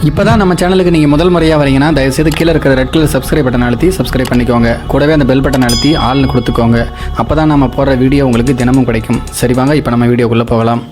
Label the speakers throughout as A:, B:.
A: இப்போதான் நம்ம சேனலுக்கு நீங்கள் முதல் முறையாக வரீங்கன்னா தயவுசெய்து கீழே இருக்கிற ரெட் கலர் சப்ஸ்கிரைப் பட்டன் அழுத்தி சப்ஸ்கிரைப் பண்ணிக்கோங்க. கூடவே அந்த பெல் பட்டன் அழுத்தி ஆள்னு கொடுத்துக்கோங்க. அப்போ தான் நம்ம போடுற வீடியோ உங்களுக்கு தினமும் கிடைக்கும். சரி வாங்க இப்போ நம்ம வீடியோக்குள்ளே போகலாம்.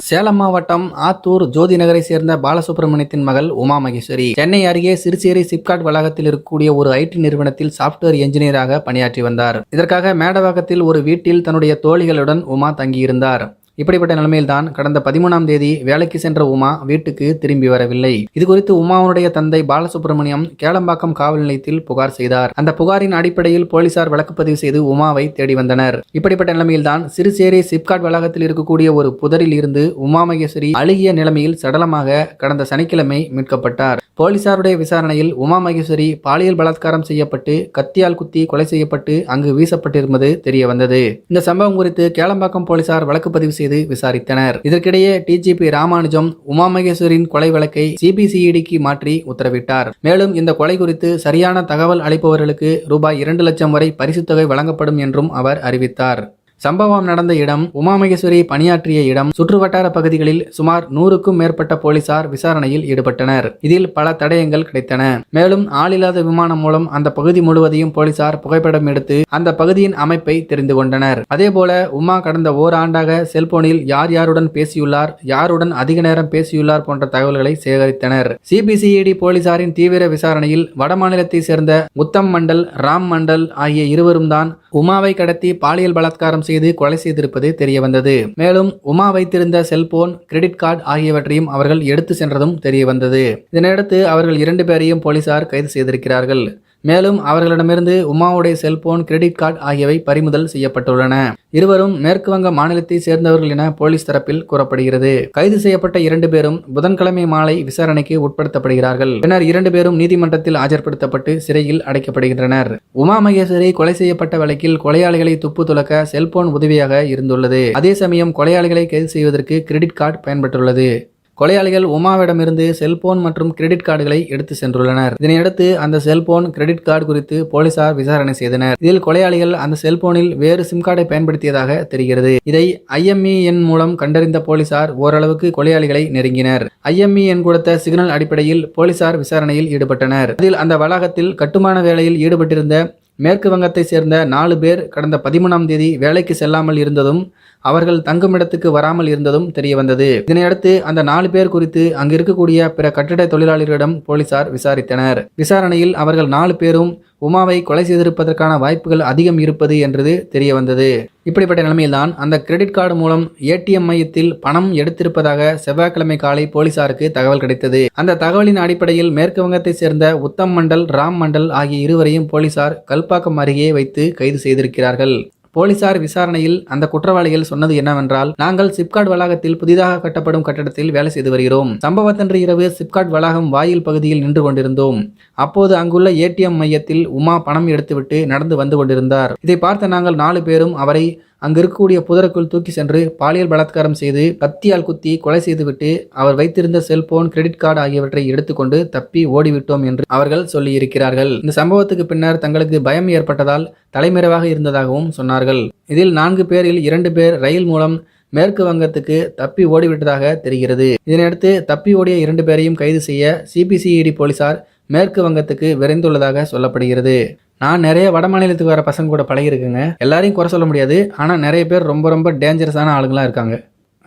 A: சேலம் மாவட்டம் ஆத்தூர் ஜோதி நகரை சேர்ந்த பாலசுப்ரமணியத்தின் மகள் உமா மகேஸ்வரி சென்னை அருகே சிறுசேரி சிப்காட் வளாகத்தில் இருக்கக்கூடிய ஒரு ஐடி நிறுவனத்தில் சாப்ட்வேர் என்ஜினியராக பணியாற்றி வந்தார். இதற்காக மேடவாக்கத்தில் ஒரு வீட்டில் தன்னுடைய தோழிகளுடன் உமா தங்கியிருந்தார். இப்படிப்பட்ட நிலைமையில்தான் கடந்த 13ஆம் தேதி வேலைக்கு சென்ற உமா வீட்டுக்கு திரும்பி வரவில்லை. இதுகுறித்து உமாவுடைய தந்தை பாலசுப்ரமணியம் கேளம்பாக்கம் காவல் நிலையத்தில் புகார் செய்தார். அந்த புகாரின் அடிப்படையில் போலீசார் வழக்குப்பதிவு செய்து உமாவை தேடி வந்தனர். இப்படிப்பட்ட நிலைமையில்தான் சிறுசேரி சிப்காட் வளாகத்தில் இருக்கக்கூடிய ஒரு புதரில் இருந்து உமா மகேஸ்வரி அழுகிய நிலைமையில் சடலமாக கடந்த சனிக்கிழமை மீட்கப்பட்டார். போலீசாருடைய விசாரணையில் உமா மகேஸ்வரி பாலியல் பலாத்காரம் செய்யப்பட்டு கத்தியால் குத்தி கொலை செய்யப்பட்டு அங்கு வீசப்பட்டிருப்பது தெரிய வந்தது. இந்த சம்பவம் குறித்து கேளம்பாக்கம் போலீசார் வழக்குப்பதிவு செய்து விசாரித்தனர். இதற்கிடையே டிஜிபி ராமானுஜம் உமா மகேஸ்வரியின் கொலை வழக்கை சிபிசிஐடிக்கு மாற்றி உத்தரவிட்டார். மேலும் இந்த கொலை குறித்து சரியான தகவல் அளிப்பவர்களுக்கு ரூபாய் 2 லட்சம் வரை பரிசுத் தொகை வழங்கப்படும் என்றும் அவர் அறிவித்தார். சம்பவம் நடந்த இடம், உமா மகேஸ்வரி பணியாற்றிய இடம், சுற்றுவட்டார பகுதிகளில் சுமார் 100க்கும் மேற்பட்ட போலீசார் விசாரணையில் ஈடுபட்டனர். இதில் பல தடயங்கள் கிடைத்தன. மேலும் ஆளில்லாத விமானம் மூலம் அந்த பகுதி முழுவதையும் போலீசார் புகைப்படம் எடுத்து அந்த பகுதியின் அமைப்பை தெரிந்து கொண்டனர். அதேபோல உமா கடந்த ஓராண்டாக செல்போனில் யார் யாருடன் பேசியுள்ளார், யாருடன் அதிக நேரம் பேசியுள்ளார் போன்ற தகவல்களை சேகரித்தனர். சிபிசிஐடி போலீசாரின் தீவிர விசாரணையில் வடமாநிலத்தை சேர்ந்த உத்தம் மண்டல், ராம் மண்டல் ஆகிய இருவரும் தான் உமாவை கடத்தி பாலியல் பலாத்காரம் செய்து கொலை செய்திருப்பது தெரிய வந்தது. மேலும் உமா வைத்திருந்த செல்போன், கிரெடிட் கார்டு ஆகியவற்றையும் அவர்கள் எடுத்து சென்றதும் தெரிய வந்தது. இதனையடுத்து அவர்கள் 2 பேரையும் போலீசார் கைது செய்திருக்கிறார்கள். மேலும் அவர்களிடமிருந்து உமாவுடைய செல்போன், கிரெடிட் கார்டு ஆகியவை பறிமுதல் செய்யப்பட்டுள்ளன. இருவரும் மேற்கு வங்க மாநிலத்தை சேர்ந்தவர்கள் என போலீஸ் தரப்பில் கூறப்படுகிறது. கைது செய்யப்பட்ட 2 பேரும் புதன்கிழமை மாலை விசாரணைக்கு உட்படுத்தப்படுகிறார்கள். பின்னர் 2 பேரும் நீதிமன்றத்தில் ஆஜர்படுத்தப்பட்டு சிறையில் அடைக்கப்படுகின்றனர். உமா மகேஸ்வரி கொலை செய்யப்பட்ட வழக்கில் கொலையாளிகளை துப்பு துலக்க செல்போன் உதவியாக இருந்துள்ளது. அதே சமயம் கொலையாளிகளை கைது செய்வதற்கு கிரெடிட் கார்டு பயன்பட்டுள்ளது. கொலையாளிகள் உமாவிடமிருந்து செல்போன் மற்றும் கிரெடிட் கார்டுகளை எடுத்து சென்றுள்ளனர். இதனையடுத்து அந்த செல்போன், கிரெடிட் கார்டு குறித்து போலீசார் விசாரணை செய்தனர். இதில் கொலையாளிகள் அந்த செல்போனில் வேறு சிம் கார்டை பயன்படுத்தியதாக தெரிகிறது. இதை IMEI எண் மூலம் கண்டறிந்த போலீசார் ஓரளவுக்கு கொலையாளிகளை நெருங்கினர். IMEI எண் கொடுத்த சிக்னல் அடிப்படையில் போலீசார் விசாரணையில் ஈடுபட்டனர். இதில் அந்த வளாகத்தில் கட்டுமான வேலையில் ஈடுபட்டிருந்த மேற்கு வங்கத்தை சேர்ந்த 4 பேர் கடந்த 13ஆம் தேதி வேலைக்கு செல்லாமல் இருந்ததும் அவர்கள் தங்குமிடத்துக்கு வராமல் இருந்ததும் தெரிய வந்தது. இதனையடுத்து அந்த 4 பேர் குறித்து அங்கு இருக்கக்கூடிய பிற கட்டிட தொழிலாளர்களிடம் போலீசார் விசாரித்தனர். விசாரணையில் அவர்கள் 4 பேரும் உமாவை கொலை செய்திருப்பதற்கான வாய்ப்புகள் அதிகம் இருப்பது என்றது தெரிய வந்தது. இப்படிப்பட்ட நிலைமையில்தான் அந்த கிரெடிட் கார்டு மூலம் ATM மையத்தில் பணம் எடுத்திருப்பதாக செவ்வாய்க்கிழமை காலை போலீசாருக்கு தகவல் கிடைத்தது. அந்த தகவலின் அடிப்படையில் மேற்கு வங்கத்தை சேர்ந்த உத்தம் மண்டல், ராம் மண்டல் ஆகிய இருவரையும் போலீசார் கல்பாக்கம் அருகே வைத்து கைது செய்திருக்கிறார்கள். போலீசார் விசாரணையில் அந்த குற்றவாளிகள் சொன்னது என்னவென்றால், நாங்கள் சிப்காட் வளாகத்தில் புதிதாக கட்டப்படும் கட்டடத்தில் வேலை செய்து வருகிறோம். சம்பவத்தன்று இரவு சிப்காட் வளாகம் வாயில் பகுதியில் நின்று கொண்டிருந்தோம். அப்போது அங்குள்ள ATM மையத்தில் உமா பணம் எடுத்துவிட்டு நடந்து வந்து கொண்டிருந்தார். இதை பார்த்த நாங்கள் 4 பேரும் அவரை அங்கு இருக்கக்கூடிய புதருக்குள் தூக்கி சென்று பாலியல் பலாத்காரம் செய்து கத்தியால் குத்தி கொலை செய்துவிட்டு அவர் வைத்திருந்த செல்போன், கிரெடிட் கார்டு ஆகியவற்றை எடுத்துக்கொண்டு தப்பி ஓடிவிட்டோம் என்று அவர்கள் சொல்லியிருக்கிறார்கள். இந்த சம்பவத்துக்கு பின்னர் தங்களுக்கு பயம் ஏற்பட்டதால் தலைமறைவாக இருந்ததாகவும் சொன்னார்கள். இதில் 4 பேரில் 2 பேர் ரயில் மூலம் மேற்கு வங்கத்துக்கு தப்பி ஓடிவிட்டதாக தெரிகிறது. இதனையடுத்து தப்பி ஓடிய 2 பேரையும் கைது செய்ய சிபிசிஐடி போலீசார் மேற்கு வங்கத்துக்கு விரைந்துள்ளதாக சொல்லப்படுகிறது. நான் நிறைய வட மாநிலத்துக்கு வர பசங்க கூட பழகிருக்குங்க. எல்லாரையும் குறை சொல்ல முடியாது. ஆனால் நிறைய பேர் ரொம்ப டேஞ்சரஸான ஆளுங்களாக இருக்காங்க.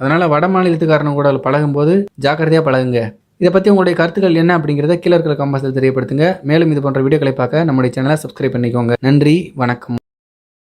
A: அதனால் வட மாநிலத்துக்காரங்க கூட பழகும்போது ஜாக்கிரதையாக பழகுங்க. இதை பற்றி உங்களுடைய கருத்துக்கள் என்ன அப்படிங்கிறத கீழே இருக்கிற கமெண்ட்ஸில் தெரியப்படுத்துங்க. மேலும் இது போன்ற வீடியோக்களை பார்க்க நம்முடைய சேனலை சப்ஸ்கிரைப் பண்ணிக்கோங்க. நன்றி, வணக்கம்.